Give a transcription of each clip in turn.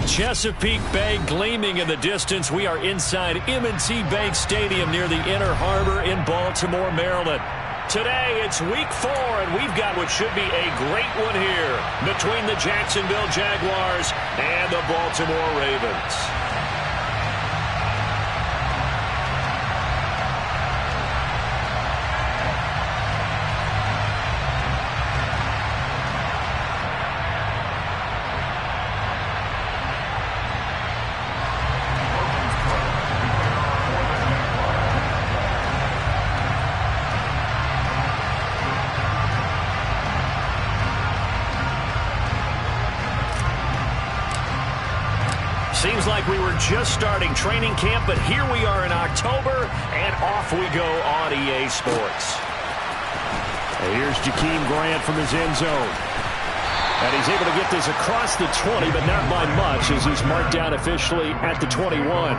With Chesapeake Bay gleaming in the distance, we are inside M&T Bank Stadium near the Inner Harbor in Baltimore, Maryland. Today, it's week 4, and we've got what should be a great one here between the Jacksonville Jaguars and the Baltimore Ravens. Seems like we were just starting training camp, but here we are in October, and off we go on EA Sports. And here's Jakeem Grant from his end zone. And he's able to get this across the 20, but not by much, as he's marked down officially at the 21.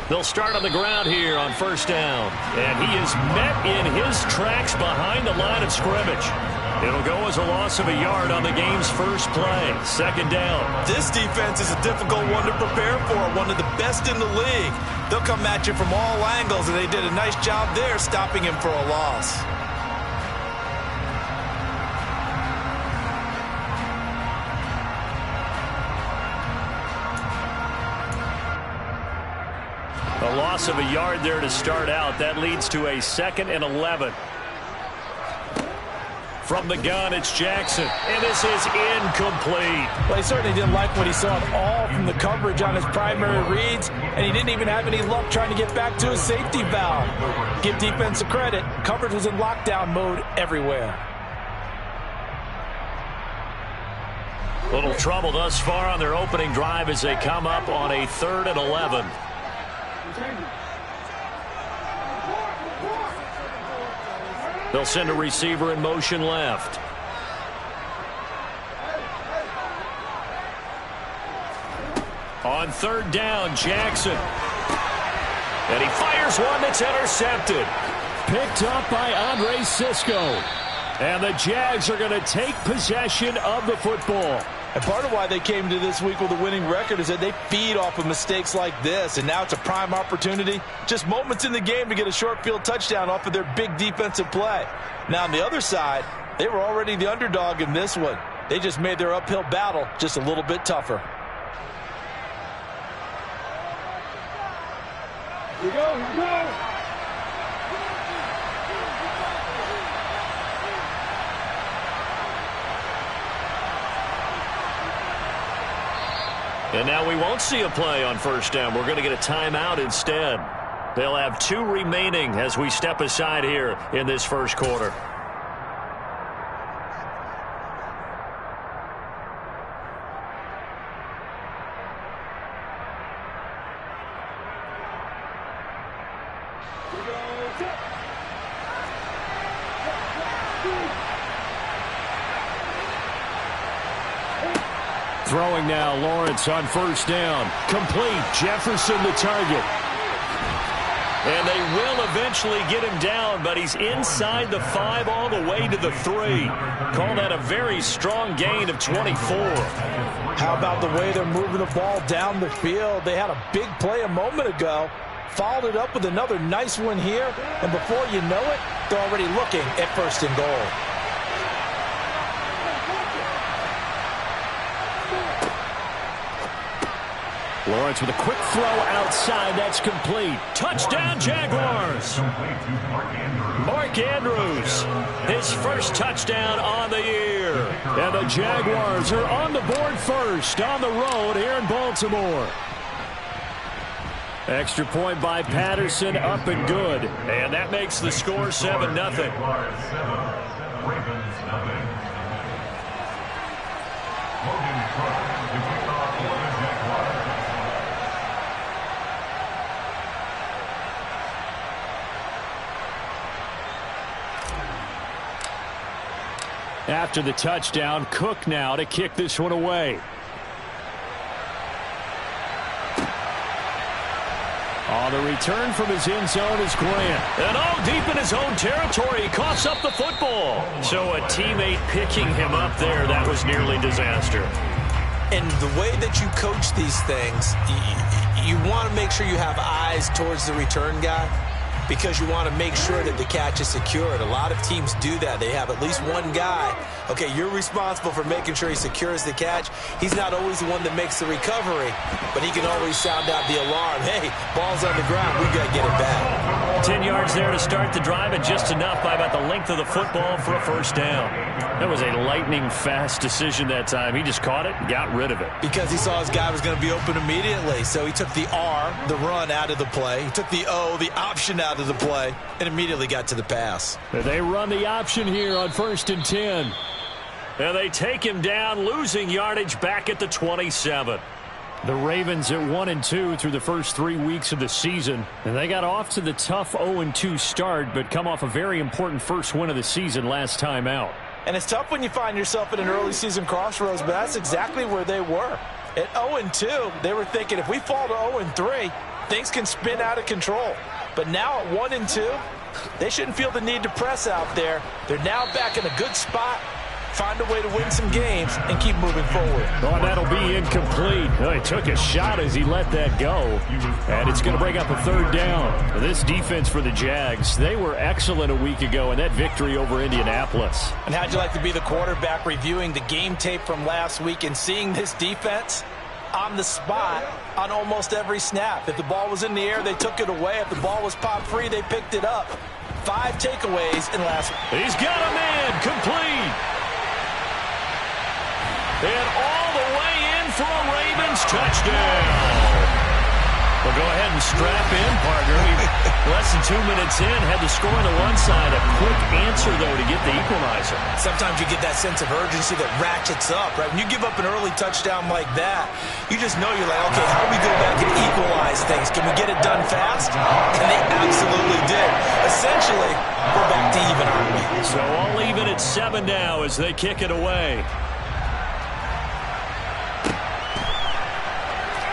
They'll start on the ground here on first down. And he is met in his tracks behind the line of scrimmage. It'll go as a loss of a yard on the game's first play. Second down. This defense is a difficult one to prepare for, one of the best in the league. They'll come at you from all angles, and they did a nice job there stopping him for a loss. A loss of a yard there to start out. That leads to a 2nd and 11. From the gun, it's Jackson, and this is incomplete. Well, he certainly didn't like what he saw at all from the coverage on his primary reads, and he didn't even have any luck trying to get back to his safety valve. Give defense a credit. Coverage was in lockdown mode everywhere. Little trouble thus far on their opening drive as they come up on a 3rd and 11. They'll send a receiver in motion left. On 3rd down, Jackson. And he fires one that's intercepted. Picked up by Andre Cisco. And the Jags are going to take possession of the football. And part of why they came to this week with a winning record is that they feed off of mistakes like this. And now it's a prime opportunity. Just moments in the game to get a short field touchdown off of their big defensive play. Now on the other side, they were already the underdog in this one. They just made their uphill battle just a little bit tougher. Here we go, here we go. And now we won't see a play on first down. We're going to get a timeout instead. They'll have 2 remaining as we step aside here in this first quarter. Throwing now, Lawrence on first down. Complete. Jefferson the target. And they will eventually get him down, but he's inside the 5 all the way to the 3. Call that a very strong gain of 24. How about the way they're moving the ball down the field? They had a big play a moment ago. Followed it up with another nice one here. And before you know it, they're already looking at 1st and goal. Lawrence with a quick throw outside. That's complete. Touchdown, Jaguars. Mark Andrews, his first touchdown on the year. And the Jaguars are on the board first on the road here in Baltimore. Extra point by Patterson, up and good. And that makes the score 7-0. After the touchdown, Cook now to kick this one away. On the return from his end zone is Grant. And deep in his own territory, he coughs up the football. So a teammate picking him up there, that was nearly disaster. And the way that you coach these things, you want to make sure you have eyes towards the return guy, because you want to make sure that the catch is secured. A lot of teams do that. They have at least one guy. Okay, you're responsible for making sure he secures the catch. He's not always the one that makes the recovery, but he can always sound out the alarm. Hey, ball's on the ground. We got to get it back. 10 yards there to start the drive, and just enough by about the length of the football for a first down. That was a lightning-fast decision that time. He just caught it and got rid of it. Because he saw his guy was going to be open immediately, so he took the R, the run, out of the play. He took the O, the option, out of the play, and immediately got to the pass. They run the option here on 1st and 10. And they take him down, losing yardage back at the 27. The Ravens at 1-2 through the first 3 weeks of the season. And they got off to the tough 0-2 start, but come off a very important first win of the season last time out. And it's tough when you find yourself at an early season crossroads, but that's exactly where they were. At 0-2, they were thinking if we fall to 0-3, things can spin out of control. But now at 1-2, they shouldn't feel the need to press out there. They're now back in a good spot. Find a way to win some games and keep moving forward. Oh, that'll be incomplete. Oh, he took a shot as he let that go. And it's going to bring up a third down. This defense for the Jags, they were excellent a week ago in that victory over Indianapolis. And how'd you like to be the quarterback reviewing the game tape from last week and seeing this defense on the spot on almost every snap? If the ball was in the air, they took it away. If the ball was popped free, they picked it up. 5 takeaways in last week. He's got a man complete. And all the way in for a Ravens touchdown. Well, go ahead and strap in, partner. Less than 2 minutes in, had the score on the one side. A quick answer, though, to get the equalizer. Sometimes you get that sense of urgency that ratchets up, right? When you give up an early touchdown like that, you just know you're like, okay, how do we go back and equalize things? Can we get it done fast? And they absolutely did. Essentially, we're back to even, aren't we? So all even at 7 now as they kick it away.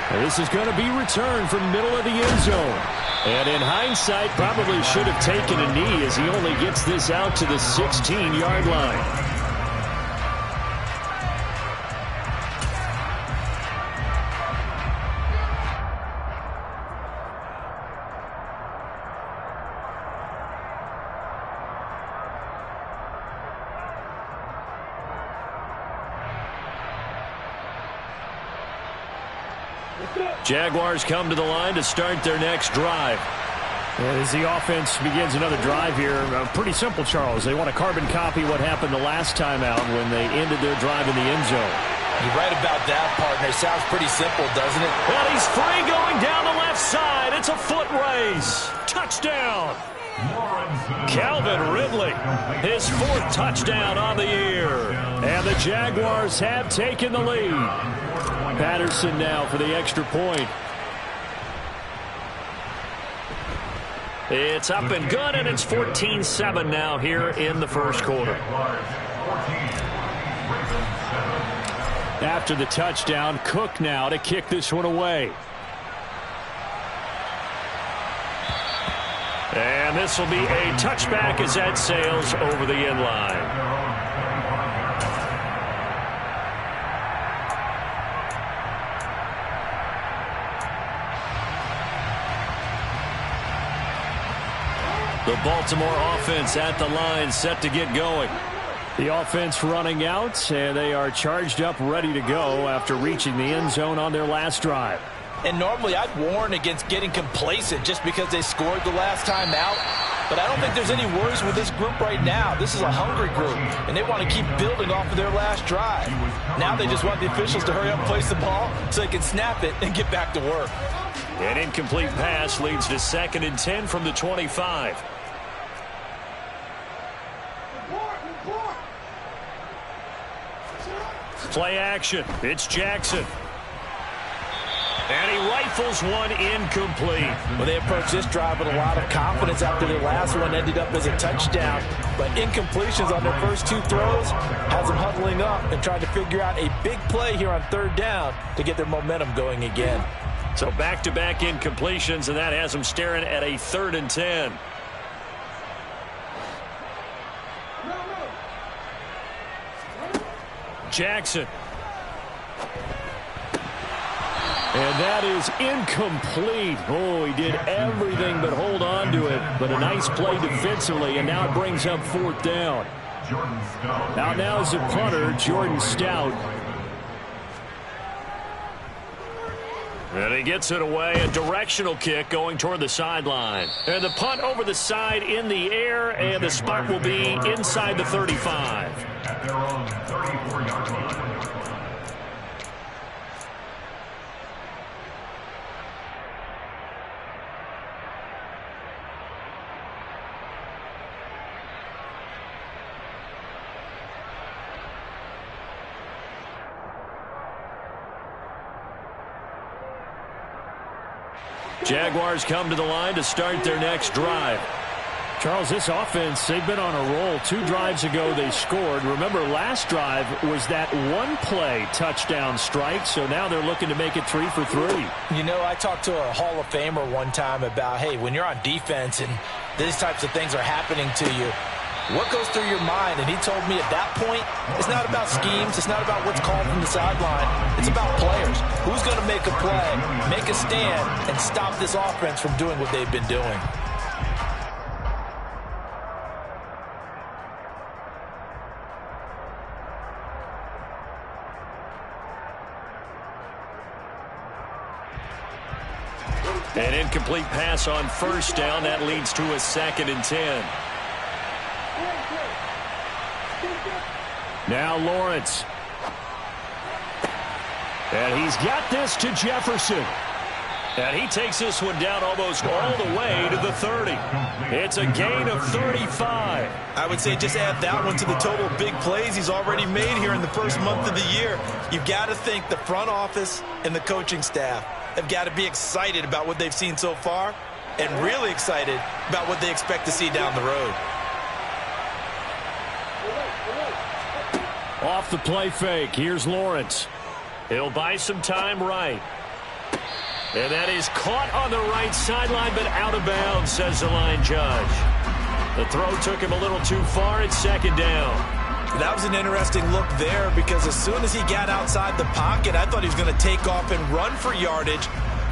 This is going to be returned from middle of the end zone. And in hindsight, probably should have taken a knee as he only gets this out to the 16-yard line. Jaguars come to the line to start their next drive. As the offense begins another drive here, pretty simple, Charles. They want to carbon copy what happened the last time out when they ended their drive in the end zone. You're right about that, partner. Sounds pretty simple, doesn't it? Well, he's free going down the left side. It's a foot race. Touchdown. Calvin Ridley, his 4th touchdown on the year. And the Jaguars have taken the lead. Patterson now for the extra point. It's up and good, and it's 14-7 now here in the first quarter. After the touchdown, Cook now to kick this one away. And this will be a touchback as that sails over the end line. The Baltimore offense at the line, set to get going. The offense running out, and they are charged up, ready to go after reaching the end zone on their last drive. And normally I'd warn against getting complacent just because they scored the last time out. But I don't think there's any worries with this group right now. This is a hungry group, and they want to keep building off of their last drive. Now they just want the officials to hurry up and place the ball so they can snap it and get back to work. An incomplete pass leads to 2nd and 10 from the 25. Play action. It's Jackson. And he rifles one incomplete. Well, they approached this drive with a lot of confidence after their last one ended up as a touchdown. But incompletions on their first 2 throws has them huddling up and trying to figure out a big play here on 3rd down to get their momentum going again. So back-to-back incompletions, and that has them staring at a 3rd and 10. Jackson. And that is incomplete. Oh, he did everything but hold on to it. But a nice play defensively, and now it brings up 4th down. Now is the punter, Jordan Stout. And he gets it away, a directional kick going toward the sideline. And the punt over the side in the air, and the spot will be inside the 35. At their own 34-yard line. Jaguars come to the line to start their next drive. Charles, this offense, they've been on a roll. 2 drives ago they scored. Remember, last drive was that one-play touchdown strike, so now they're looking to make it 3 for 3. You know, I talked to a Hall of Famer one time about, hey, when you're on defense and these types of things are happening to you, what goes through your mind? And he told me at that point, it's not about schemes. It's not about what's called from the sideline. It's about players. Who's going to make a play, make a stand, and stop this offense from doing what they've been doing? An incomplete pass on 1st down. That leads to a 2nd and 10. Now Lawrence. And he's got this to Jefferson. And he takes this one down almost all the way to the 30. It's a gain of 35. I would say just add that one to the total big plays he's already made here in the first month of the year. You've got to think the front office and the coaching staff have got to be excited about what they've seen so far and really excited about what they expect to see down the road. Off the play fake. Here's Lawrence. He'll buy some time right. And that is caught on the right sideline, but out of bounds, says the line judge. The throw took him a little too far. It's 2nd down. That was an interesting look there because as soon as he got outside the pocket, I thought he was going to take off and run for yardage.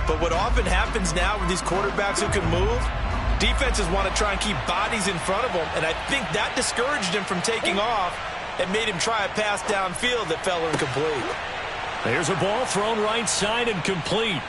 But what often happens now with these quarterbacks who can move, defenses want to try and keep bodies in front of them, and I think that discouraged him from taking off and made him try a pass downfield that fell incomplete. There's a ball thrown right side and complete.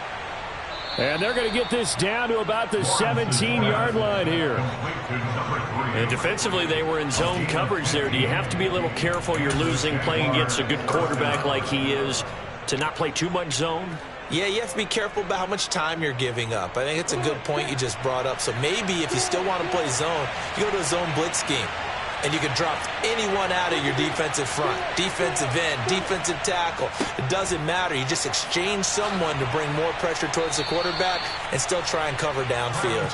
And they're going to get this down to about the 17-yard line here. And defensively, they were in zone coverage there. Do you have to be a little careful? You're losing, playing against a good quarterback like he is, to not play too much zone? Yeah, you have to be careful about how much time you're giving up. I think it's a good point you just brought up. So maybe if you still want to play zone, you go to a zone blitz scheme. And you can drop anyone out of your defensive front, defensive end, defensive tackle. It doesn't matter. You just exchange someone to bring more pressure towards the quarterback and still try and cover downfield.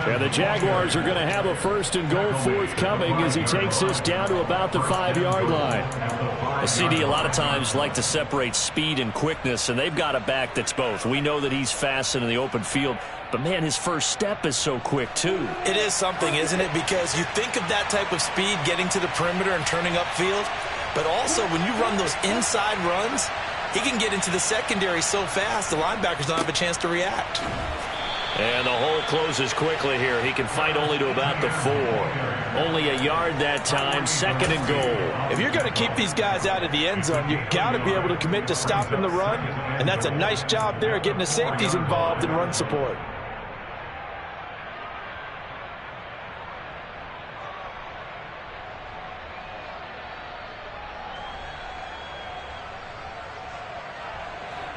Yeah, the Jaguars are going to have a 1st and goal forthcoming as he takes this down to about the 5-yard line. A CD a lot of times like to separate speed and quickness, and they've got a back that's both. We know that he's fast in the open field, but, man, his first step is so quick, too. It is something, isn't it? Because you think of that type of speed getting to the perimeter and turning upfield, but also when you run those inside runs, he can get into the secondary so fast the linebackers don't have a chance to react. And the hole closes quickly here. He can fight only to about the 4. Only a yard that time, 2nd and goal. If you're going to keep these guys out of the end zone, you've got to be able to commit to stopping the run And that's a nice job there getting the safeties involved in run support.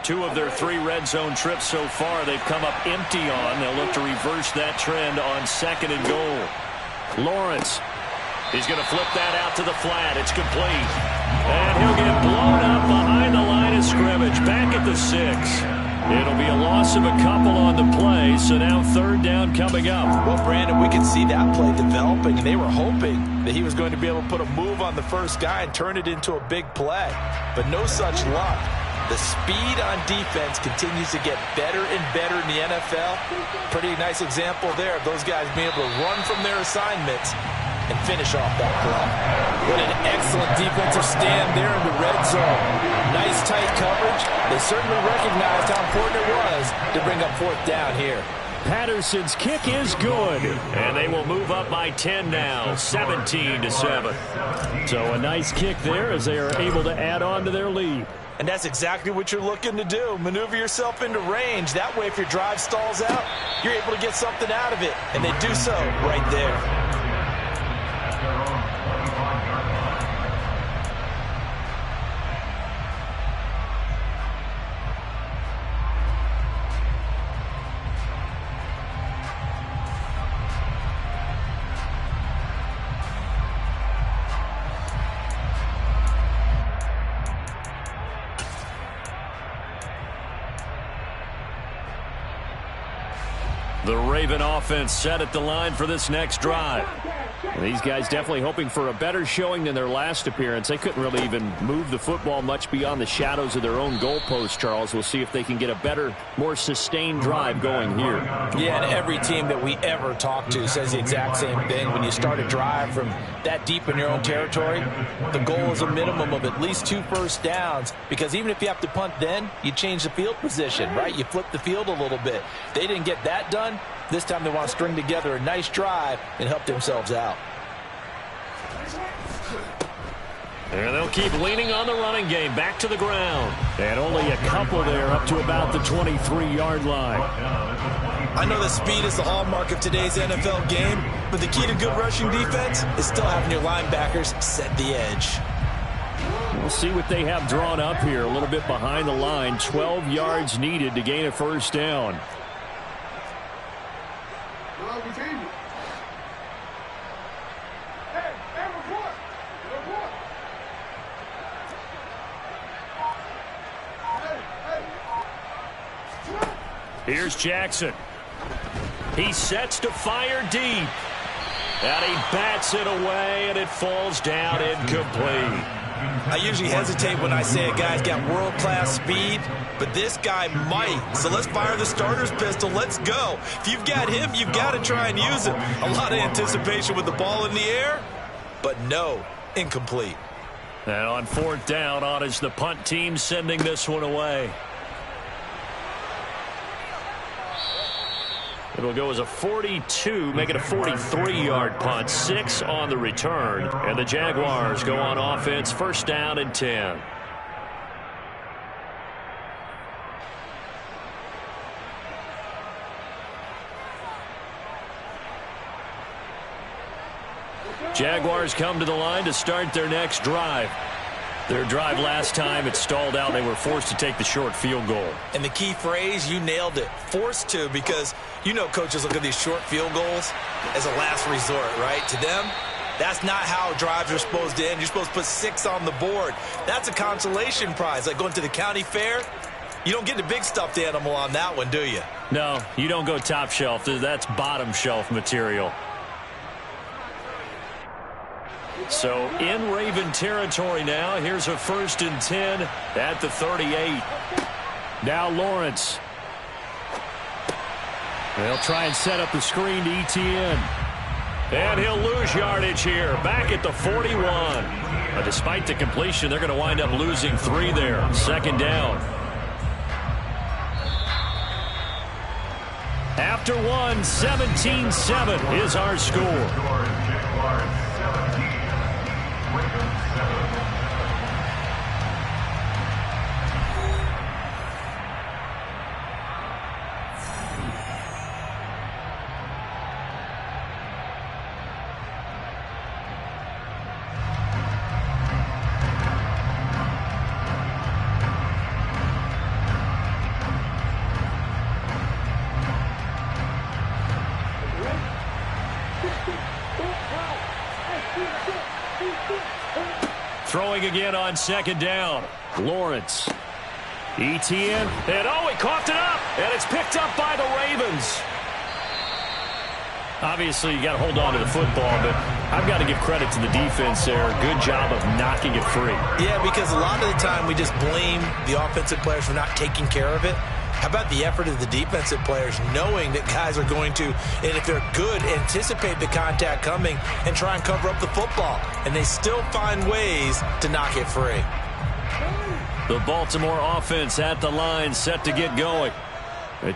Two of their 3 red zone trips so far, they've come up empty on. They'll look to reverse that trend on 2nd and goal. Lawrence, he's going to flip that out to the flat. It's complete. And he'll get blown up behind the line of scrimmage, back at the 6. It'll be a loss of a couple on the play, so now 3rd down coming up. Well, Brandon, we could see that play developing, and they were hoping that he was going to be able to put a move on the first guy and turn it into a big play. But no such luck. The speed on defense continues to get better and better in the NFL. Pretty nice example there of those guys being able to run from their assignments and finish off that play. What an excellent defensive stand there in the red zone. Nice tight coverage. They certainly recognized how important it was to bring up 4th down here. Patterson's kick is good, and they will move up by 10 now, 17-7. So a nice kick there as they are able to add on to their lead. And that's exactly what you're looking to do. Maneuver yourself into range. That way, if your drive stalls out, you're able to get something out of it. And they do so right there. The Raven offense set at the line for this next drive. And these guys definitely hoping for a better showing than their last appearance. They couldn't really even move the football much beyond the shadows of their own goalpost, Charles. We'll see if they can get a better, more sustained drive going here. Yeah, and every team that we ever talk to says the exact same thing. When you start a drive from that deep in your own territory, the goal is a minimum of at least 2 first downs, because even if you have to punt then, you change the field position, right? You flip the field a little bit. They didn't get that done. This time they want to string together a nice drive and help themselves out. And they'll keep leaning on the running game. Back to the ground. And only a couple there up to about the 23-yard line. I know that speed is the hallmark of today's NFL game, but the key to good rushing defense is still having your linebackers set the edge. We'll see what they have drawn up here. A little bit behind the line. 12 yards needed to gain a first down. Here's Jackson. He sets to fire deep. And he bats it away, and it falls down incomplete. I usually hesitate when I say a guy's got world-class speed, but this guy might. So let's fire the starter's pistol. Let's go. If you've got him, you've got to try and use it. A lot of anticipation with the ball in the air, but no, incomplete. And on 4th down, on is the punt team sending this one away. It'll go as a 42, make it a 43-yard punt. 6 on the return. And the Jaguars go on offense, 1st down and 10. Jaguars come to the line to start their next drive. Their drive last time, it stalled out. They were forced to take the short field goal. And the key phrase, you nailed it, forced to, because you know coaches look at these short field goals as a last resort, right? To them, that's not how drives are supposed to end. You're supposed to put 6 on the board. That's a consolation prize, like going to the county fair. You don't get the big stuffed animal on that one, do you? No, you don't go top shelf. That's bottom shelf material. So in Raven territory now. Here's a 1st and 10 at the 38. Now Lawrence. They'll try and set up the screen to ETN. And he'll lose yardage here. Back at the 41. But despite the completion, they're going to wind up losing 3 there. 2nd down. After 1, 17-7 is our score. Throwing again on second down. Lawrence. ETN. And he coughed it up. And it's picked up by the Ravens. Obviously, you got to hold on to the football, but I've got to give credit to the defense there. Good job of knocking it free. Yeah, because a lot of the time we just blame the offensive players for not taking care of it. How about the effort of the defensive players knowing that guys are going to, and if they're good, anticipate the contact coming and try and cover up the football. And they still find ways to knock it free. The Baltimore offense at the line, set to get going.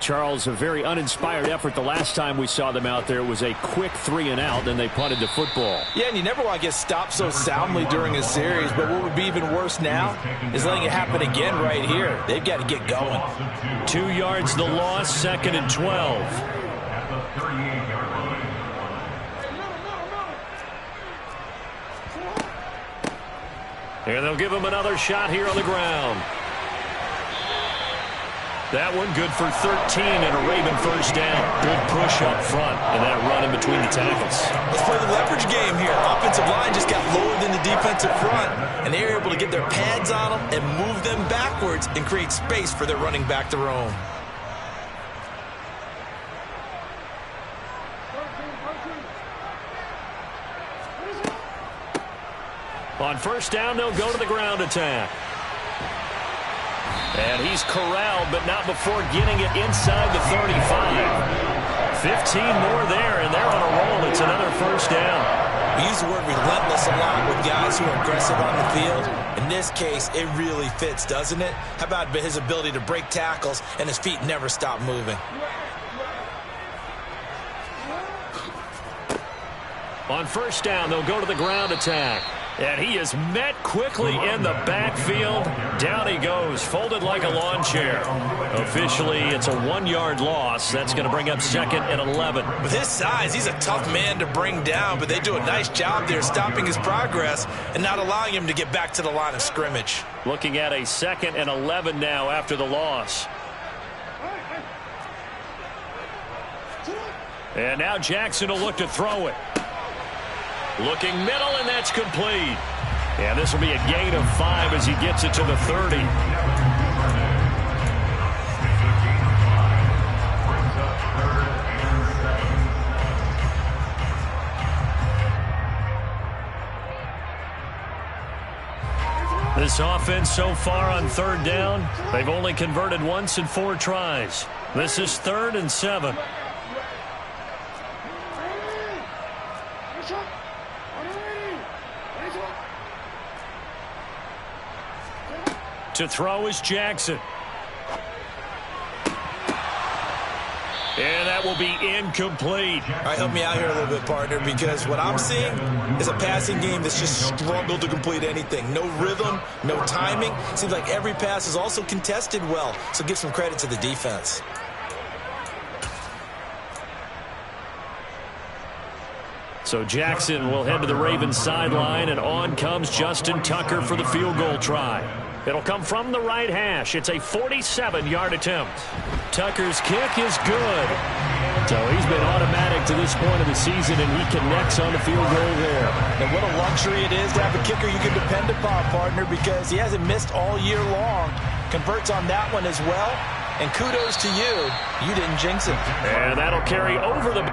Charles, a very uninspired effort the last time we saw them out there. It was a quick 3-and-out, then they punted the football. Yeah, and you never want to get stopped so soundly during a series, but what would be even worse now is letting it happen again right here. They've got to get going. 2 yards the loss, 2nd and 12. At the 38-yard line. And they'll give him another shot here on the ground. That one good for 13 and a Raven first down. Good push up front and that run in between the tackles. Let's play the leverage game here. Offensive line just got lower than the defensive front, and they were able to get their pads on them and move them backwards and create space for their running back to roam. On first down, they'll go to the ground attack. And he's corralled, but not before getting it inside the 35. 15 more there, and they're on a roll. It's another first down. We use the word relentless a lot with guys who are aggressive on the field. In this case, it really fits, doesn't it? How about his ability to break tackles and his feet never stop moving? On first down, they'll go to the ground attack. And he is met quickly in the backfield. Down he goes, folded like a lawn chair. Officially, it's a 1-yard loss. That's going to bring up 2nd and 11. With his size, he's a tough man to bring down, but they do a nice job there stopping his progress and not allowing him to get back to the line of scrimmage. Looking at a 2nd and 11 now after the loss. And now Jackson will look to throw it. Looking middle, and that's complete. And this will be a gain of 5 as he gets it to the 30. This offense so far on 3rd down, they've only converted once in 4 tries. This is 3rd and 7. To throw is Jackson. And that will be incomplete. All right, help me out here a little bit, partner, because what I'm seeing is a passing game that's just struggled to complete anything. No rhythm, no timing. Seems like every pass is also contested well, so give some credit to the defense. So Jackson will head to the Ravens sideline, and on comes Justin Tucker for the field goal try. It'll come from the right hash. It's a 47-yard attempt. Tucker's kick is good. So he's been automatic to this point of the season, and he connects on the field goal there. And what a luxury it is to have a kicker you can depend upon, partner, because he hasn't missed all year long. Converts on that one as well. And kudos to you. You didn't jinx it. And that'll carry over the...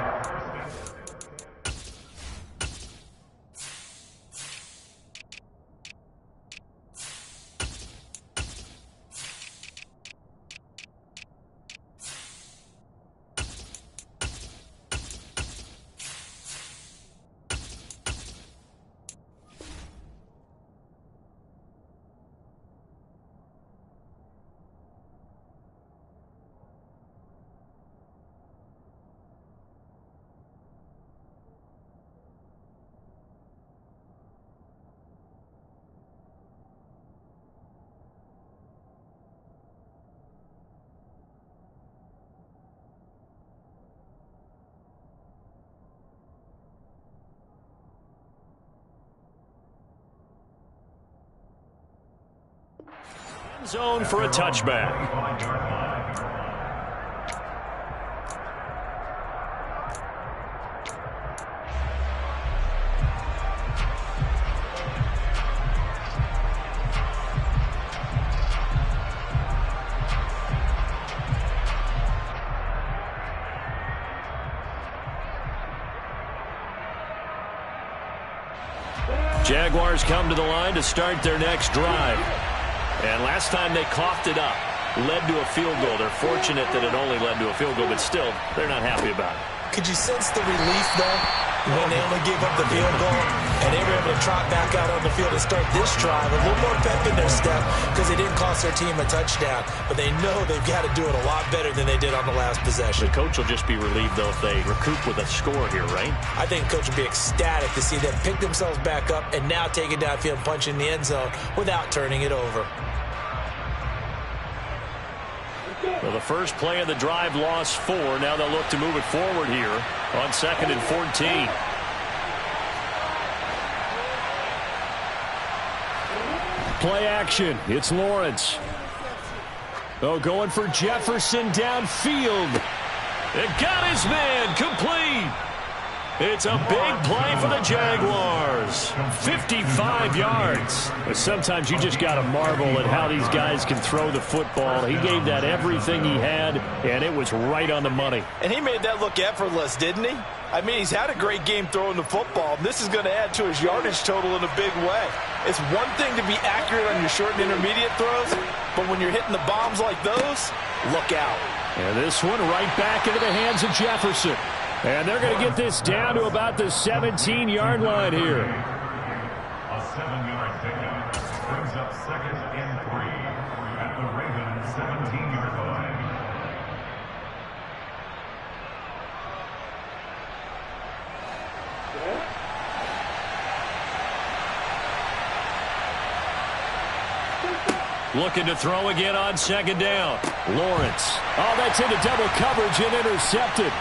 Zone for a touchback. Jaguars come to the line to start their next drive. And last time they coughed it up, led to a field goal. They're fortunate that it only led to a field goal, but still, they're not happy about it. Could you sense the relief, though, when they only gave up the field goal and they were able to trot back out on the field and start this drive? A little more pep in their step because they didn't cost their team a touchdown, but they know they've got to do it a lot better than they did on the last possession. The coach will just be relieved, though, if they recoup with a score here, right? I think the coach will be ecstatic to see them pick themselves back up and now take it downfield, punch in the end zone without turning it over. Well, the first play of the drive lost 4. Now they'll look to move it forward here on 2nd and 14. Play action. It's Lawrence. Oh, going for Jefferson downfield. It got his man complete. It's a big play for the Jaguars. 55 yards. Sometimes you just got to marvel at how these guys can throw the football. He gave that everything he had, and it was right on the money. And he made that look effortless, didn't he? I mean, he's had a great game throwing the football. This is going to add to his yardage total in a big way. It's one thing to be accurate on your short and intermediate throws, but when you're hitting the bombs like those, look out. And this one right back into the hands of Jefferson. And they're going to get this down to about the 17-yard line here. A 7-yard pickup brings up 2nd and 3 at the Ravens 17-yard line. Looking to throw again on 2nd down. Lawrence. Oh, that's into double coverage and intercepted.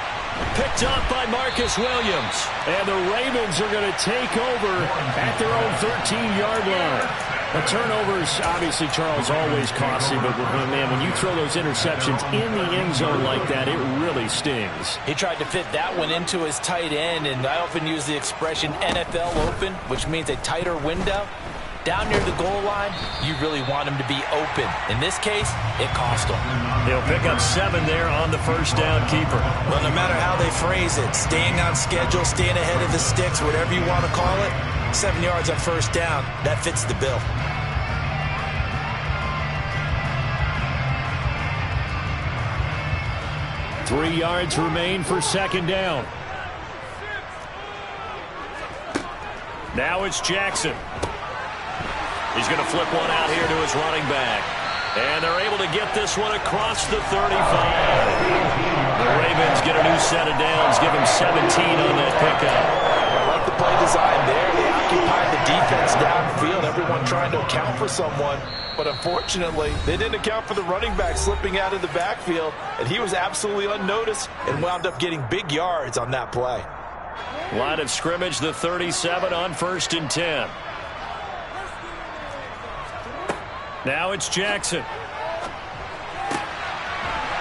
Picked up by Marcus Williams. And the Ravens are going to take over at their own 13-yard line. The turnovers, obviously, Charles, always costly, but, man, when you throw those interceptions in the end zone like that, it really stings. He tried to fit that one into his tight end, and I often use the expression NFL open, which means a tighter window. Down near the goal line, you really want him to be open. In this case, it cost him. He'll pick up 7 there on the first down keeper. Well, no matter how they phrase it, staying on schedule, staying ahead of the sticks, whatever you want to call it, 7 yards on first down, that fits the bill. Three yards remain for 2nd down. Now it's Jackson. He's going to flip one out here to his running back. And they're able to get this one across the 35. The Ravens get a new set of downs, give him 17 on that pickup. I like the play design there. They occupied the defense downfield, everyone trying to account for someone. But unfortunately, they didn't account for the running back slipping out of the backfield, and he was absolutely unnoticed and wound up getting big yards on that play. Line of scrimmage, the 37 on 1st and 10. Now it's Jackson.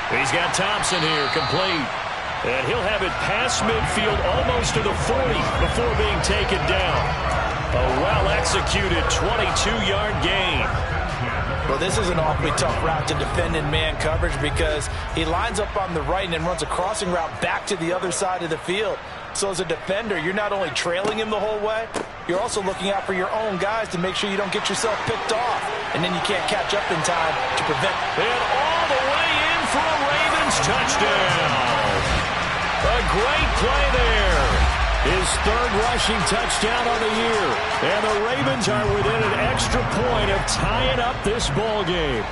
He's got Thompson here, complete. And he'll have it past midfield almost to the 40 before being taken down. A well-executed 22-yard gain. Well, this is an awfully tough route to defend in man coverage because he lines up on the right and then runs a crossing route back to the other side of the field. So as a defender, you're not only trailing him the whole way, you're also looking out for your own guys to make sure you don't get yourself picked off. And then you can't catch up in time to prevent. And all the way in for a Ravens touchdown. A great play there. His 3rd rushing touchdown on the year. And the Ravens are within an extra point of tying up this ball game.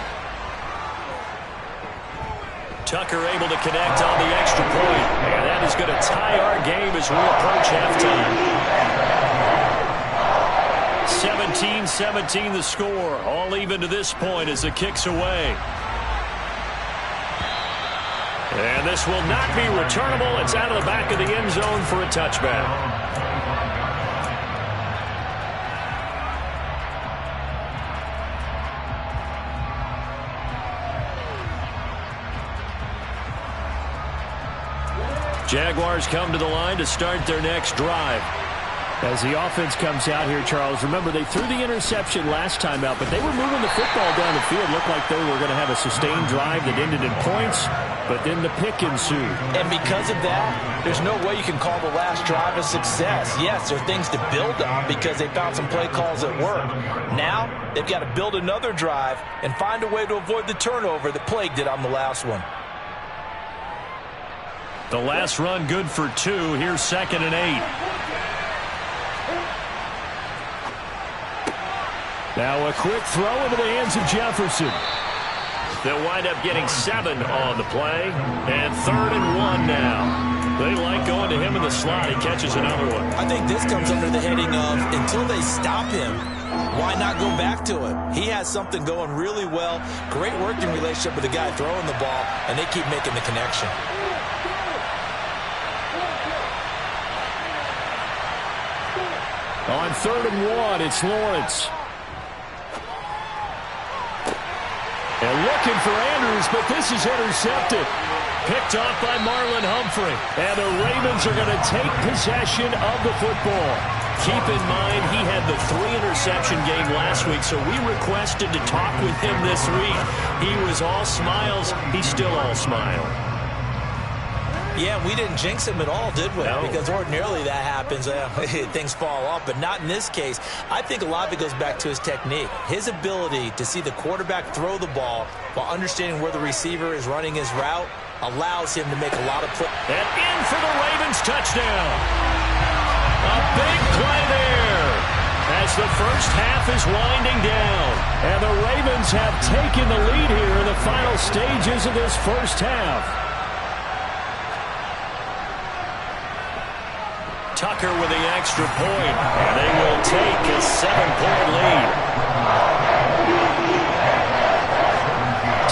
Tucker able to connect on the extra point. And that is going to tie our game as we approach halftime. 17-17 the score. All even to this point as the kick's away. And this will not be returnable. It's out of the back of the end zone for a touchback. Jaguars come to the line to start their next drive. As the offense comes out here, Charles, remember they threw the interception last time out, but they were moving the football down the field. Looked like they were going to have a sustained drive that ended in points, but then the pick ensued. And because of that, there's no way you can call the last drive a success. Yes, there are things to build on because they found some play calls that work. Now, they've got to build another drive and find a way to avoid the turnover that plagued it on the last one. The last run good for 2. Here's 2nd and 8. Now a quick throw into the hands of Jefferson. They'll wind up getting 7 on the play. And 3rd and 1 now. They like going to him in the slot. He catches another one. I think this comes under the heading of until they stop him, why not go back to him? He has something going really well. Great working relationship with the guy throwing the ball, and they keep making the connection. On 3rd and 1, it's Lawrence. And looking for Andrews, but this is intercepted. Picked off by Marlon Humphrey. And the Ravens are going to take possession of the football. Keep in mind, he had the 3-interception game last week, so we requested to talk with him this week. He was all smiles. He's still all smile. Yeah, we didn't jinx him at all, did we? No. Because ordinarily that happens. Things fall off, but not in this case. I think a lot of it goes back to his technique. His ability to see the quarterback throw the ball while understanding where the receiver is running his route allows him to make a lot of plays. And in for the Ravens touchdown. A big play there as the first half is winding down. And the Ravens have taken the lead here in the final stages of this first half. Tucker with the extra point, and they will take a 7-point lead.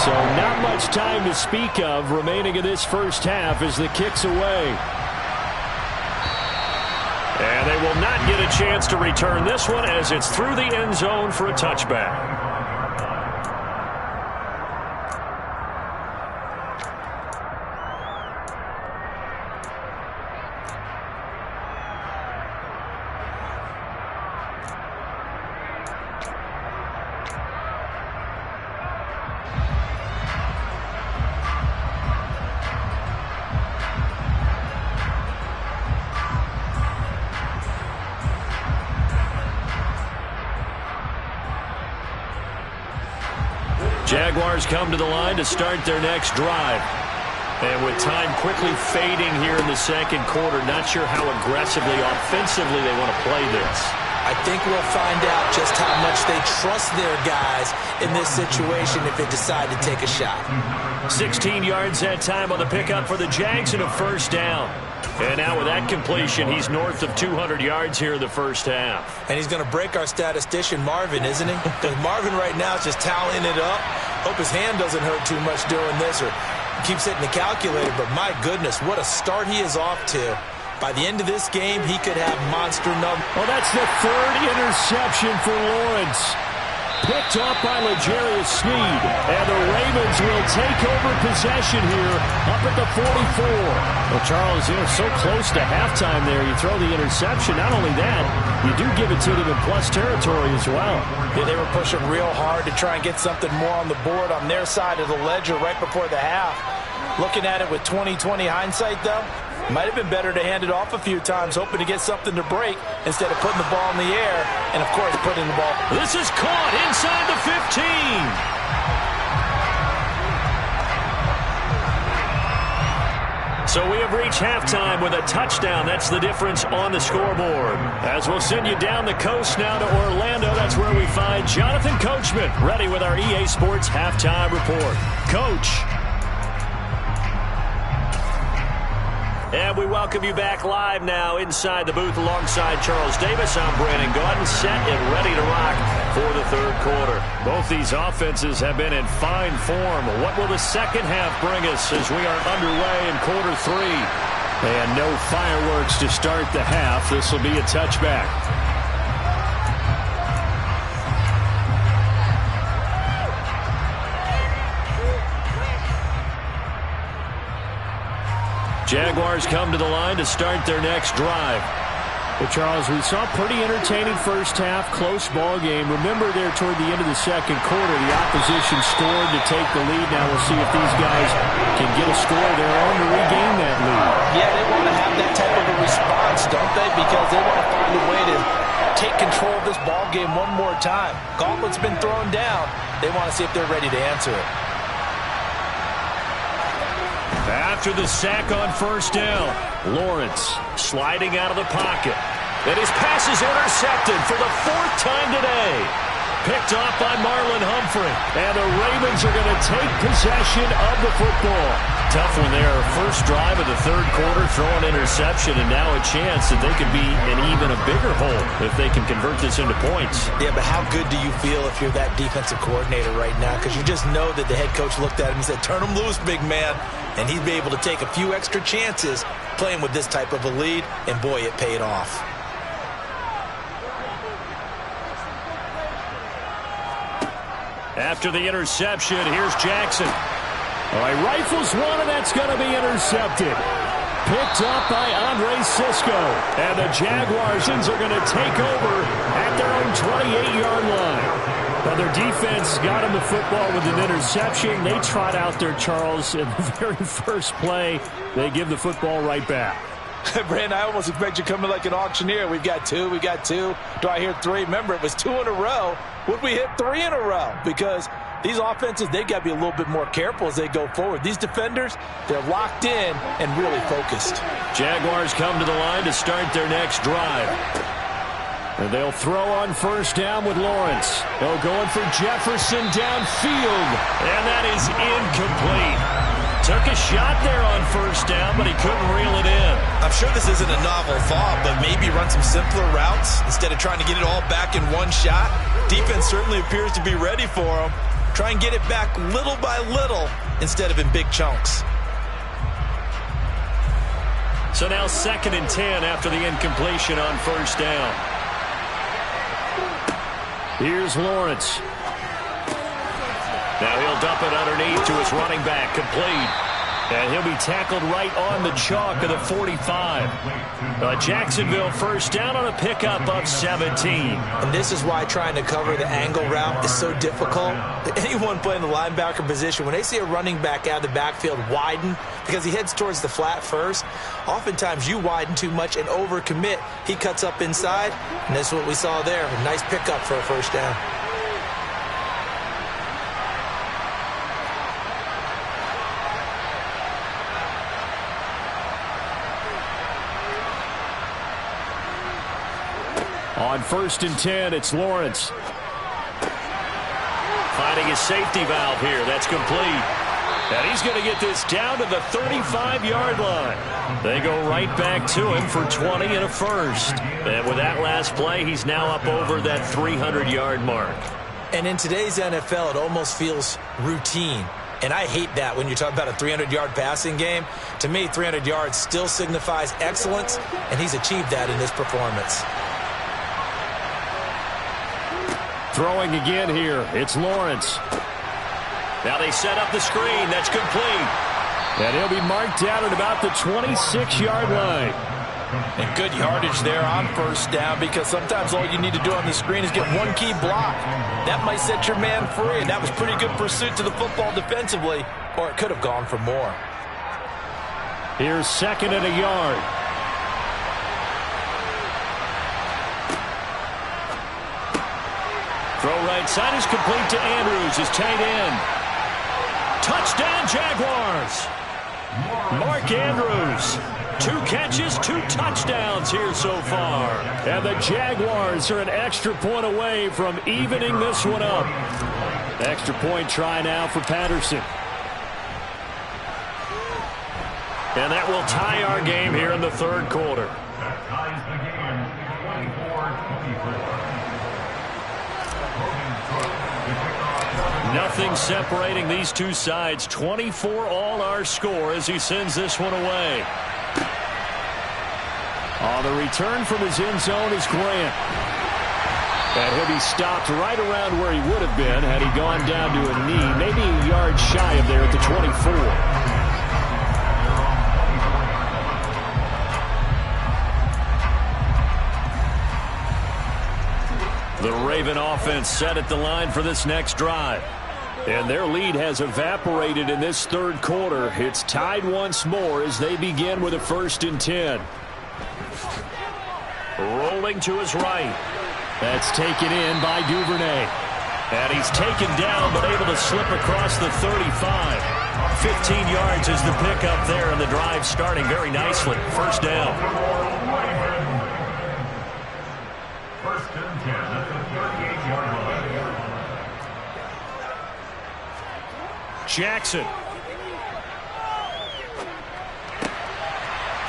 So not much time to speak of remaining in this first half as the kick's away. And they will not get a chance to return this one as it's through the end zone for a touchback. Jaguars come to the line to start their next drive. And with time quickly fading here in the second quarter, not sure how aggressively, offensively they want to play this. I think we'll find out just how much they trust their guys in this situation if they decide to take a shot. 16 yards that time on the pickup for the Jags and a first down. And now with that completion, he's north of 200 yards here in the first half. And he's going to break our statistician, Marvin, isn't he? Because Marvin right now is just tallying it up. Hope his hand doesn't hurt too much doing this or keeps hitting the calculator. But my goodness, what a start he is off to. By the end of this game, he could have monster numbers. Well, that's the 3rd interception for Lawrence. Picked off by L'Jarius Sneed. And the Ravens will take over possession here up at the 44. Well, Charles, so close to halftime there. You throw the interception. Not only that, you do give it to them in plus territory as well. Yeah, they were pushing real hard to try and get something more on the board on their side of the ledger right before the half. Looking at it with 20/20 hindsight, though, might have been better to hand it off a few times, hoping to get something to break instead of putting the ball in the air and, of course, putting the ball. This is caught inside the 15. So we have reached halftime with a touchdown. That's the difference on the scoreboard. As we'll send you down the coast now to Orlando, that's where we find Jonathan Coachman, ready with our EA Sports halftime report. Coach. And we welcome you back live now inside the booth alongside Charles Davis. I'm Brandon Gaudin, set and ready to rock for the third quarter. Both these offenses have been in fine form. What will the second half bring us as we are underway in quarter 3? And no fireworks to start the half. This will be a touchback. Jaguars come to the line to start their next drive. Well, Charles, we saw a pretty entertaining first half, close ball game. Remember there toward the end of the second quarter, the opposition scored to take the lead. Now we'll see if these guys can get a score of their own to regain that lead. Yeah, they want to have that type of a response, don't they? Because they want to find a way to take control of this ball game one more time. Gauntlet's been thrown down. They want to see if they're ready to answer it. After the sack on first down, Lawrence sliding out of the pocket. And his pass is intercepted for the 4th time today. Picked off by Marlon Humphrey. And the Ravens are going to take possession of the football. Tough one there. First drive of the third quarter, throw an interception, and now a chance that they could be in even a bigger hole if they can convert this into points. Yeah, but how good do you feel if you're that defensive coordinator right now? Because you just know that the head coach looked at him and said, turn him loose, big man. And he'd be able to take a few extra chances playing with this type of a lead, and boy, it paid off. After the interception, here's Jackson. All right, rifles one, and that's going to be intercepted. Picked up by Andre Sisco. And the Jaguars are going to take over at their own 28-yard line. Now, their defense got him the football with an interception. They trot out there, Charles, in the very first play. They give the football right back. Brandon, I almost expect you coming like an auctioneer. We've got two. Do I hear 3? Remember, it was 2 in a row. Would we hit 3 in a row? Because these offenses, they got to be a little bit more careful as they go forward. These defenders, they're locked in and really focused. Jaguars come to the line to start their next drive. And they'll throw on first down with Lawrence. They'll go in for Jefferson downfield. And that is incomplete. Took a shot there on first down, but he couldn't reel it in. I'm sure this isn't a novel thought, but maybe run some simpler routes instead of trying to get it all back in one shot. Defense certainly appears to be ready for him. Try and get it back little by little instead of in big chunks. So now 2nd and 10 after the incompletion on first down. Here's Lawrence. Now he'll dump it underneath to his running back, complete. And he'll be tackled right on the chalk of the 45. Jacksonville first down on a pickup of 17. And this is why trying to cover the angle route is so difficult. Anyone playing the linebacker position, when they see a running back out of the backfield widen, because he heads towards the flat first, oftentimes you widen too much and overcommit. He cuts up inside, and that's what we saw there. A nice pickup for a first down. On 1st and 10, it's Lawrence. Finding his safety valve here. That's complete. And he's going to get this down to the 35-yard line. They go right back to him for 20 and a first. And with that last play, he's now up over that 300-yard mark. And in today's NFL, it almost feels routine. And I hate that when you talk about a 300-yard passing game. To me, 300 yards still signifies excellence, and he's achieved that in this performance. Throwing again here, it's Lawrence. Now they set up the screen. That's complete. And he'll be marked down at about the 26-yard line. And good yardage there on first down, because sometimes all you need to do on the screen is get one key block. That might set your man free, and that was pretty good pursuit to the football defensively, or it could have gone for more. Here's 2nd and a yard. Throw right side is complete to Andrews, his tight end. Touchdown, Jaguars. Mark Andrews. 2 catches, 2 touchdowns here so far. And the Jaguars are an extra point away from evening this one up. Extra point try now for Patterson. And that will tie our game here in the third quarter. That ties the game 24-24. Nothing separating these two sides. 24 all our score as he sends this one away. On the return from his end zone is Grant. And he'll be stopped right around where he would have been had he gone down to a knee, maybe a yard shy of there at the 24. Raven offense set at the line for this next drive. And their lead has evaporated in this third quarter. It's tied once more as they begin with a 1st and 10. Rolling to his right. That's taken in by Duvernay. And he's taken down but able to slip across the 35. 15 yards is the pickup there, and the drive starting very nicely. 1st down. 1st and 10 at the 38-yard line. Jackson.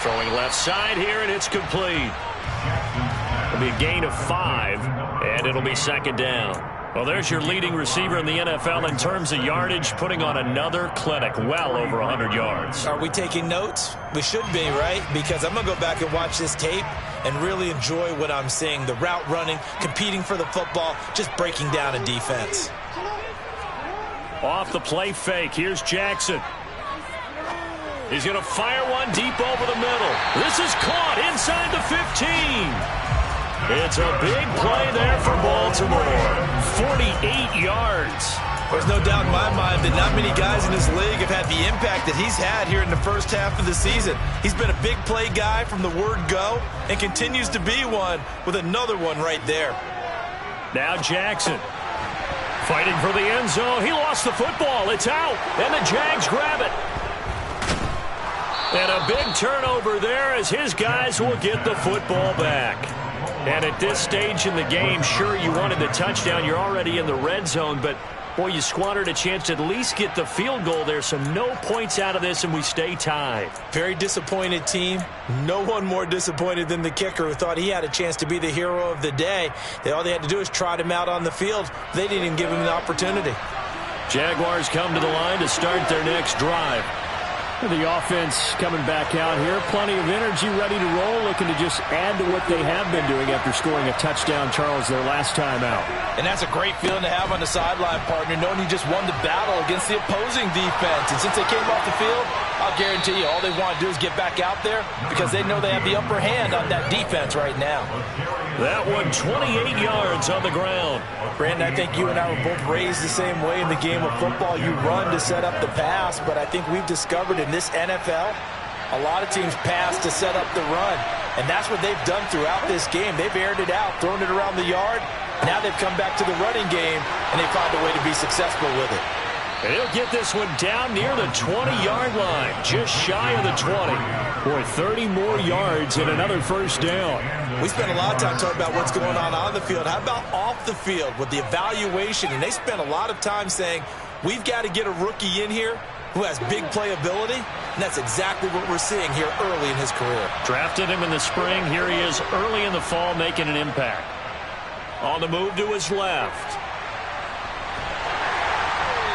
Throwing left side here, and it's complete. It'll be a gain of 5, and it'll be 2nd down. Well, there's your leading receiver in the NFL in terms of yardage, putting on another clinic, well over 100 yards. Are we taking notes? We should be, right? Because I'm going to go back and watch this tape and really enjoy what I'm seeing. The route running, competing for the football, just breaking down a defense. Off the play fake, here's Jackson. He's going to fire one deep over the middle. This is caught inside the 15. It's a big play there for Baltimore. 48 yards. There's no doubt in my mind that not many guys in this league have had the impact that he's had here in the first half of the season. He's been a big play guy from the word go and continues to be one with another one right there. Now Jackson fighting for the end zone. He lost the football. It's out, and the Jags grab it. And a big turnover there as his guys will get the football back. And at this stage in the game, sure, you wanted the touchdown. You're already in the red zone, but, boy, you squandered a chance to at least get the field goal there. So no points out of this, and we stay tied. Very disappointed team. No one more disappointed than the kicker, who thought he had a chance to be the hero of the day. All they had to do is trot him out on the field. They didn't even give him the opportunity. Jaguars come to the line to start their next drive. The offense coming back out here. Plenty of energy, ready to roll, looking to just add to what they have been doing after scoring a touchdown, Charles, their last time out. And that's a great feeling to have on the sideline, partner, knowing you just won the battle against the opposing defense. And since they came off the field, I'll guarantee you all they want to do is get back out there because they know they have the upper hand on that defense right now. That one 28 yards on the ground. Brandon, I think you and I were both raised the same way in the game of football. You run to set up the pass, but I think we've discovered in this NFL, a lot of teams pass to set up the run. And that's what they've done throughout this game. They've aired it out, thrown it around the yard. Now they've come back to the running game, and they found a way to be successful with it. And he'll get this one down near the 20-yard line, just shy of the 20. Boy, 30 more yards and another 1st down. We spent a lot of time talking about what's going on the field. How about off the field with the evaluation? And they spent a lot of time saying, we've got to get a rookie in here who has big playability, and that's exactly what we're seeing here early in his career. Drafted him in the spring. Here he is early in the fall making an impact. On the move to his left.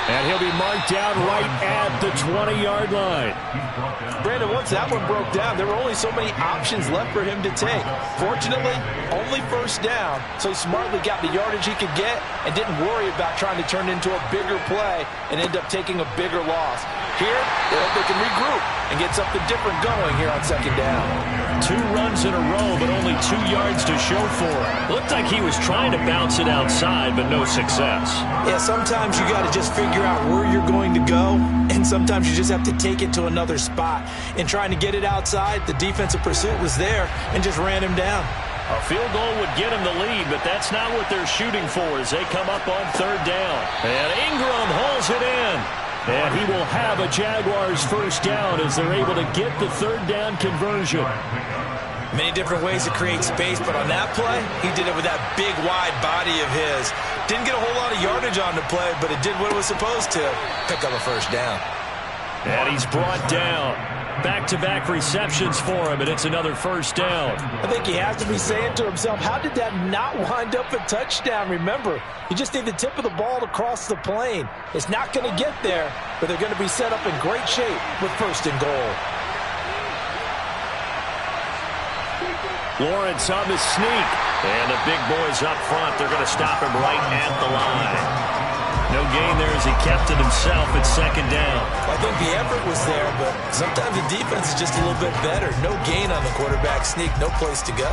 And he'll be marked down right at the 20-yard line. Brandon, once that one broke down, there were only so many options left for him to take. Fortunately, only 1st down, so he smartly got the yardage he could get and didn't worry about trying to turn into a bigger play and end up taking a bigger loss. Here, they hope they can regroup and get something different going here on 2nd down. 2 runs in a row, but only 2 yards to show for it. Looked like he was trying to bounce it outside, but no success. Yeah, sometimes you got to just figure out where you're going to go, and sometimes you just have to take it to another spot. In trying to get it outside, the defensive pursuit was there and just ran him down. A field goal would get him the lead, but that's not what they're shooting for as they come up on 3rd down. And Ingram hauls it in. And he will have a Jaguars 1st down as they're able to get the 3rd down conversion. Many different ways to create space, but on that play, he did it with that big, wide body of his. Didn't get a whole lot of yardage on the play, but it did what it was supposed to. Pick up a 1st down. And he's brought down. Back-to-back receptions for him, and it's another 1st down. I think he has to be saying to himself, how did that not wind up a touchdown? Remember, you just need the tip of the ball to cross the plane. It's not going to get there, but they're going to be set up in great shape with 1st and goal. Lawrence on the sneak. And the big boys up front, they're going to stop him right at the line. No gain there as he kept it himself at 2nd down. I think the effort was there, but sometimes the defense is just a little bit better. No gain on the quarterback sneak, no place to go.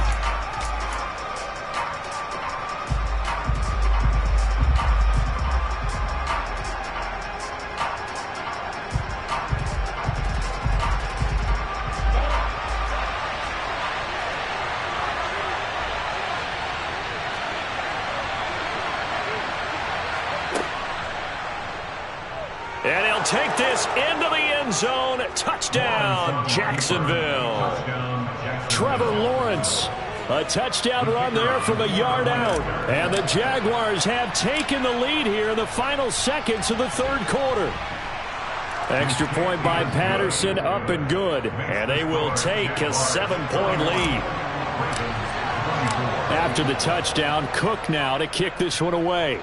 take this into the end zone. Touchdown, Jacksonville. Trevor Lawrence, a touchdown run there from a yard out. And the Jaguars have taken the lead here in the final seconds of the third quarter. Extra point by Patterson, up and good. And they will take a 7-point lead. After the touchdown, Cook now to kick this one away.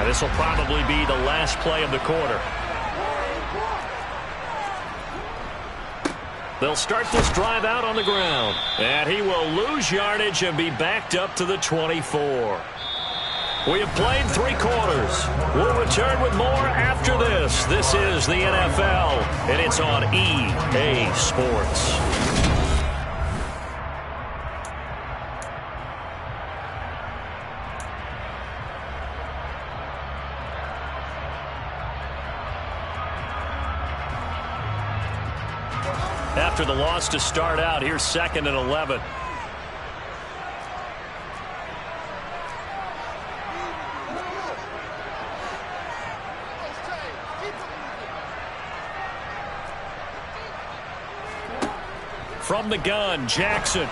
This will probably be the last play of the quarter. They'll start this drive out on the ground. And he will lose yardage and be backed up to the 24. We have played 3 quarters. We'll return with more after this. This is the NFL, and it's on EA Sports. After the loss to start out, here's 2nd and 11. From the gun, Jackson.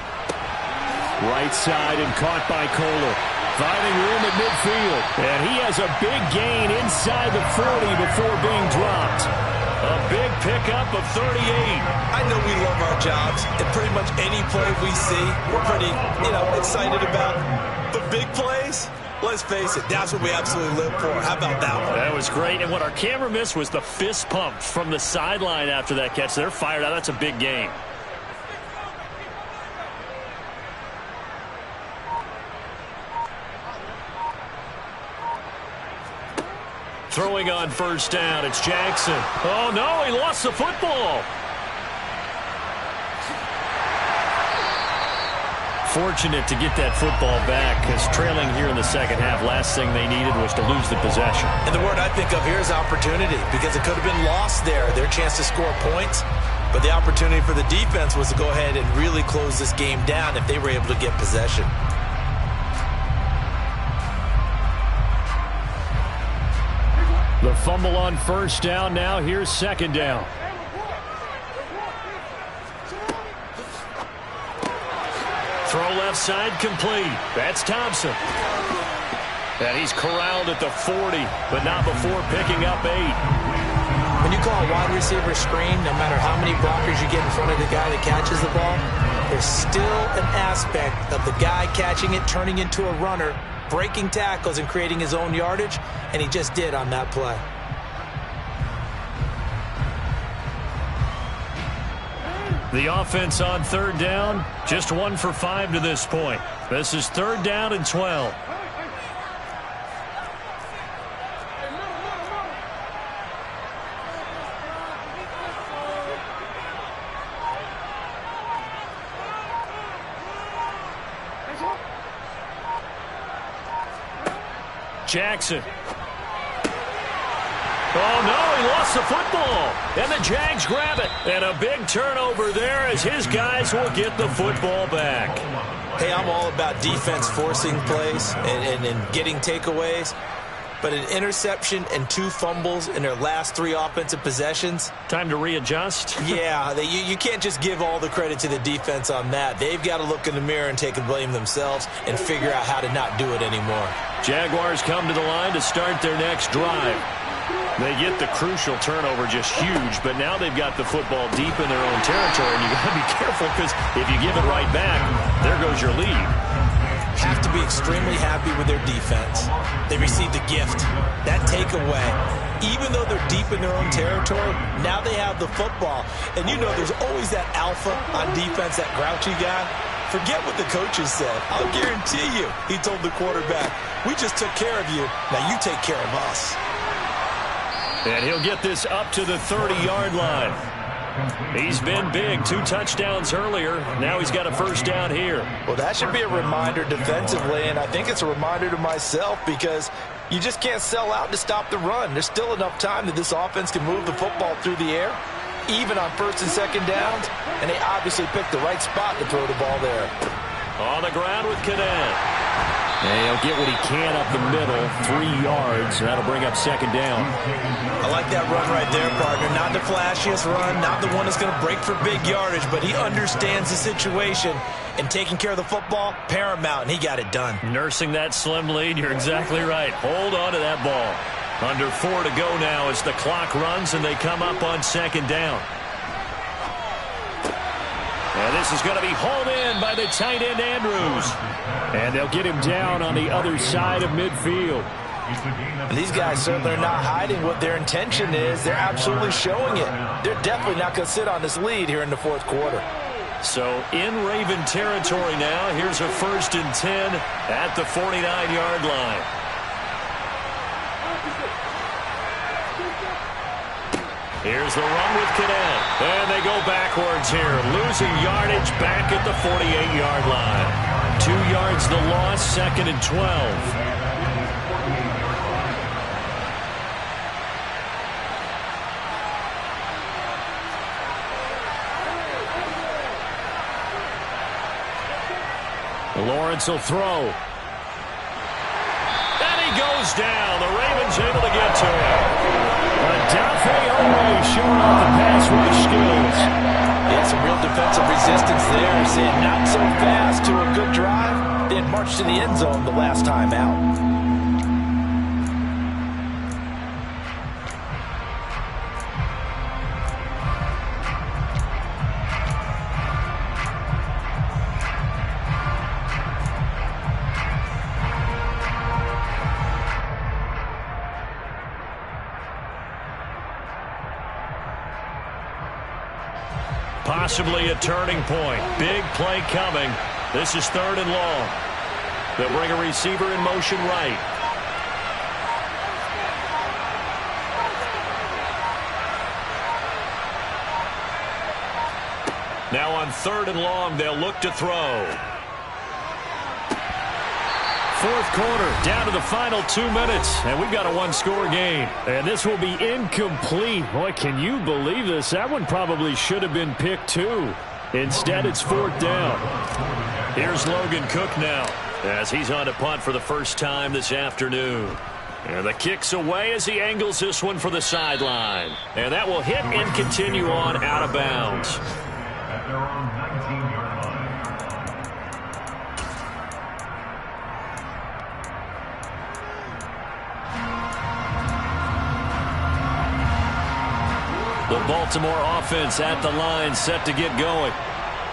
Right side and caught by Kohler. Finding room at midfield. And he has a big gain inside the 40 before being dropped. A big pickup of 38. I know we love our jobs, and pretty much any play we see, we're pretty, excited about. But big plays, let's face it, that's what we absolutely live for. How about that one? That was great, and what our camera missed was the fist pump from the sideline after that catch. They're fired out. That's a big game. Throwing on first down, it's Jackson. Oh, no, he lost the football. Fortunate to get that football back, because trailing here in the second half, last thing they needed was to lose the possession. And the word I think of here is opportunity, because it could have been lost there, their chance to score points. But the opportunity for the defense was to go ahead and really close this game down if they were able to get possession. The fumble on first down. Now here's 2nd down. Throw left side complete. That's Thompson. And he's corralled at the 40, but not before picking up 8. When you call a wide receiver screen, no matter how many blockers you get in front of the guy that catches the ball, there's still an aspect of the guy catching it, turning into a runner, breaking tackles and creating his own yardage, and he just did on that play. The offense on 3rd down, just 1 for 5 to this point. This is 3rd down and 12. Jackson. Oh, no, he lost the football. And the Jags grab it. And a big turnover there as his guys will get the football back. Hey, I'm all about defense forcing plays and getting takeaways. But an interception and 2 fumbles in their last 3 offensive possessions. Time to readjust? Yeah, you can't just give all the credit to the defense on that. They've got to look in the mirror and take the blame themselves and figure out how to not do it anymore. Jaguars come to the line to start their next drive. They get the crucial turnover, just huge, but now they've got the football deep in their own territory, and you got to be careful because if you give it right back, there goes your lead. Have to be extremely happy with their defense. They received a gift. That takeaway, even though they're deep in their own territory, now they have the football. And you know there's always that alpha on defense, that grouchy guy. Forget what the coaches said. I'll guarantee you, he told the quarterback, we just took care of you. Now you take care of us. And he'll get this up to the 30-yard line. He's been big. 2 touchdowns earlier. Now he's got a first down here. Well, that should be a reminder defensively, and I think it's a reminder to myself because you just can't sell out to stop the run. There's still enough time that this offense can move the football through the air, even on 1st and 2nd downs, and they obviously picked the right spot to throw the ball there. On the ground with Cadet. And he'll get what he can up the middle, 3 yards. That'll bring up 2nd down. I like that run right there, partner. Not the flashiest run, not the one that's going to break for big yardage, but he understands the situation, and taking care of the football, paramount, and he got it done. Nursing that slim lead, you're exactly right. Hold on to that ball. Under 4 to go now as the clock runs and they come up on 2nd down. And this is going to be hauled in by the tight end, Andrews. And they'll get him down on the other side of midfield. And these guys certainly are not hiding what their intention is. They're absolutely showing it. They're definitely not going to sit on this lead here in the 4th quarter. So in Raven territory now, here's a 1st and 10 at the 49-yard line. Here's the run with Cadet. And they go backwards here, losing yardage back at the 48-yard line. 2 yards the loss, 2nd and 12. Lawrence will throw. And he goes down. The Ravens able to get to him. Dafe always showing off the pass rush skills. Yeah, some real defensive resistance there. Saying not so fast to a good drive, then march to the end zone the last time out. Possibly a turning point. Big play coming. This is 3rd and long. They'll bring a receiver in motion right. Now on 3rd and long, they'll look to throw. 4th quarter, down to the final 2 minutes, and we've got a 1-score game. And this will be incomplete. Boy, can you believe this? That one probably should have been picked too. Instead, it's 4th down. Here's Logan Cook now, as he's on to punt for the first time this afternoon. And the kick's away as he angles this one for the sideline. And that will hit and continue on out of bounds. At their own 19-yard line. The Baltimore offense at the line, set to get going.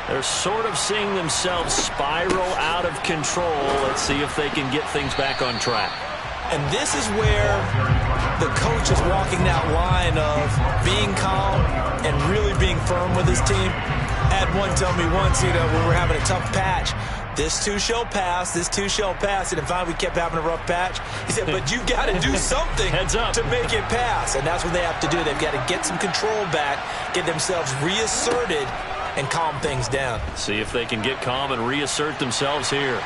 They're sort of seeing themselves spiral out of control. Let's see if they can get things back on track. And this is where the coach is walking that line of being calm and really being firm with his team. I had one tell me once, when we're having a tough patch, this too shall pass, this too shall pass. And in fact, we kept having a rough patch. He said, but you've got to do something to make it pass. And that's what they have to do. They've got to get some control back, get themselves reasserted, and calm things down. See if they can get calm and reassert themselves here.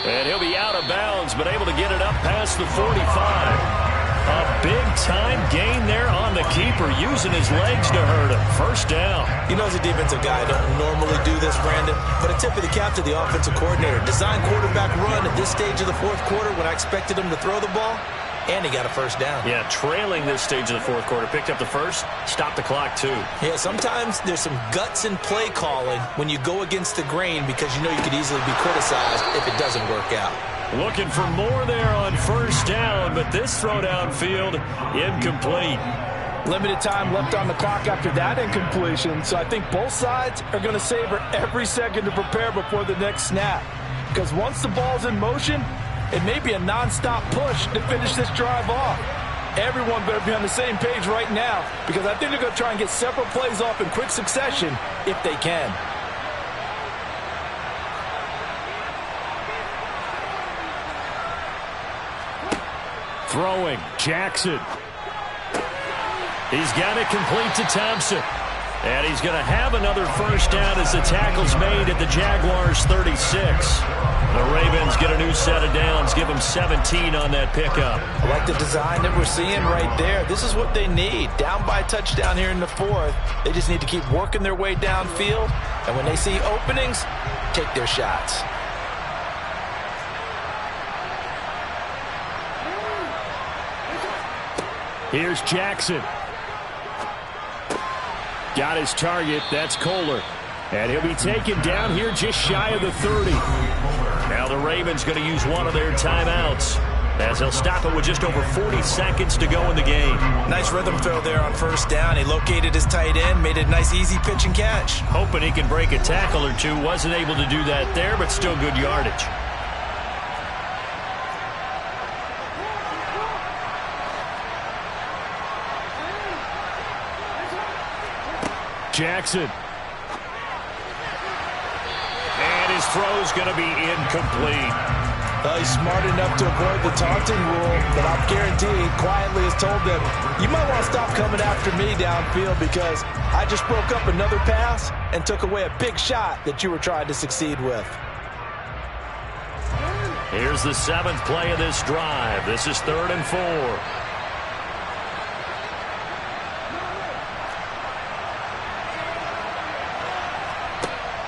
And he'll be out of bounds, but able to get it up past the 45. A big-time gain there on the keeper, using his legs to hurt him. First down. As a defensive guy, I don't normally do this, Brandon, but a tip of the cap to the offensive coordinator. Design quarterback run at this stage of the 4th quarter when I expected him to throw the ball, and he got a first down. Yeah, trailing this stage of the 4th quarter. Picked up the first, stopped the clock too. Yeah, sometimes there's some guts in play calling when you go against the grain because you could easily be criticized if it doesn't work out. Looking for more there on first down, but this throw downfield incomplete. Limited time left on the clock after that incompletion, so I think both sides are going to savor every second to prepare before the next snap. Because once the ball's in motion, it may be a non-stop push to finish this drive off. Everyone better be on the same page right now, because I think they're going to try and get several plays off in quick succession if they can. Throwing, Jackson. He's got it complete to Thompson. And he's going to have another first down as the tackle's made at the Jaguars' 36. The Ravens get a new set of downs, give them 17 on that pickup. I like the design that we're seeing right there. This is what they need. Down by a touchdown here in the fourth. They just need to keep working their way downfield. And when they see openings, take their shots. Here's Jackson. Got his target. That's Kohler. And he'll be taken down here just shy of the 30. Now the Ravens going to use one of their timeouts as they'll stop it with just over 40 seconds to go in the game. Nice rhythm throw there on first down. He located his tight end, made it a nice easy pitch and catch. Hoping he can break a tackle or two. Wasn't able to do that there, but still good yardage. Jackson. And his throw's going to be incomplete. He's smart enough to avoid the taunting rule, but I'll guarantee he quietly has told them, you might want to stop coming after me downfield because I just broke up another pass and took away a big shot that you were trying to succeed with. Here's the 7th play of this drive. This is 3rd and 4.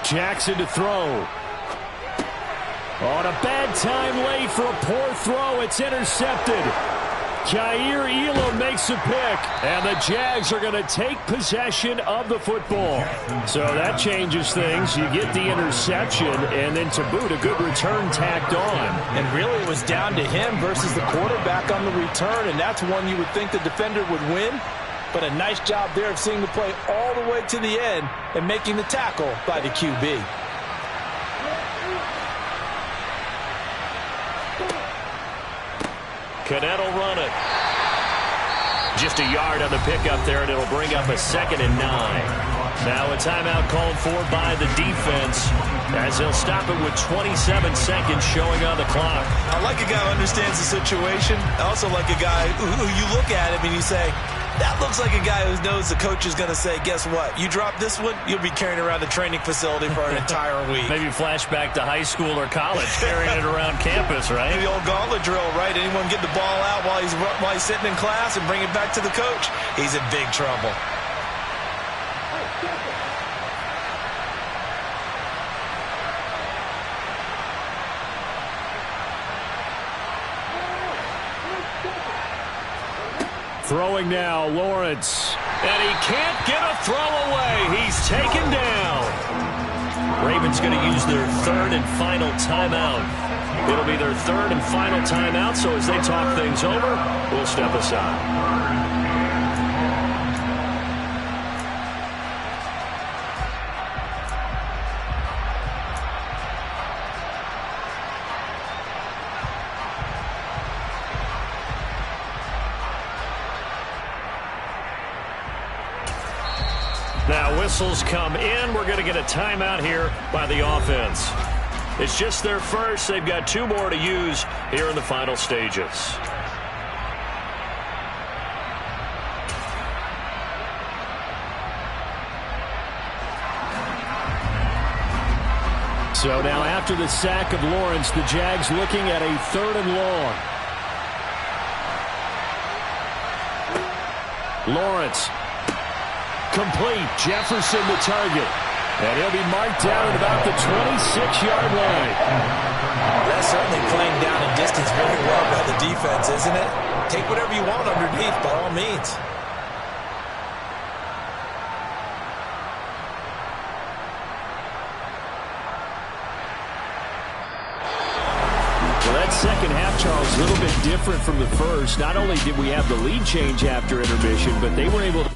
Jackson to throw. On a bad time late for a poor throw. It's intercepted. Jair Elam makes a pick. And the Jags are going to take possession of the football. So that changes things. You get the interception, and then to boot, a good return tacked on. And really it was down to him versus the quarterback on the return, and that's one you would think the defender would win. But a nice job there of seeing the play all the way to the end and making the tackle by the QB. Cadet will run it. Just a yard on the pickup there, and it'll bring up a 2nd and 9. Now a timeout called for by the defense as they'll stop it with 27 seconds showing on the clock. I like a guy who understands the situation. I also like a guy who you look at him and you say, that looks like a guy who knows the coach is going to say, guess what? You drop this one, you'll be carrying around the training facility for an entire week. Maybe flashback to high school or college, carrying it around campus, right? The old gauntlet drill, right? Anyone get the ball out while he's sitting in class and bring it back to the coach? He's in big trouble. Throwing now, Lawrence. And he can't get a throw away. He's taken down. Ravens going to use their 3rd and final timeout. It'll be their 3rd and final timeout, so as they talk things over, we'll step aside. Now whistles come in. We're going to get a timeout here by the offense. It's just their first. They've got 2 more to use here in the final stages. So now after the sack of Lawrence, the Jags looking at a 3rd and long. Lawrence. Complete. Jefferson the target. And he'll be marked down at about the 26-yard line. That's certainly playing down in distance very well by the defense, isn't it? Take whatever you want underneath, by all means. Well, that second half, Charles, a little bit different from the first. Not only did we have the lead change after intermission, but they were able to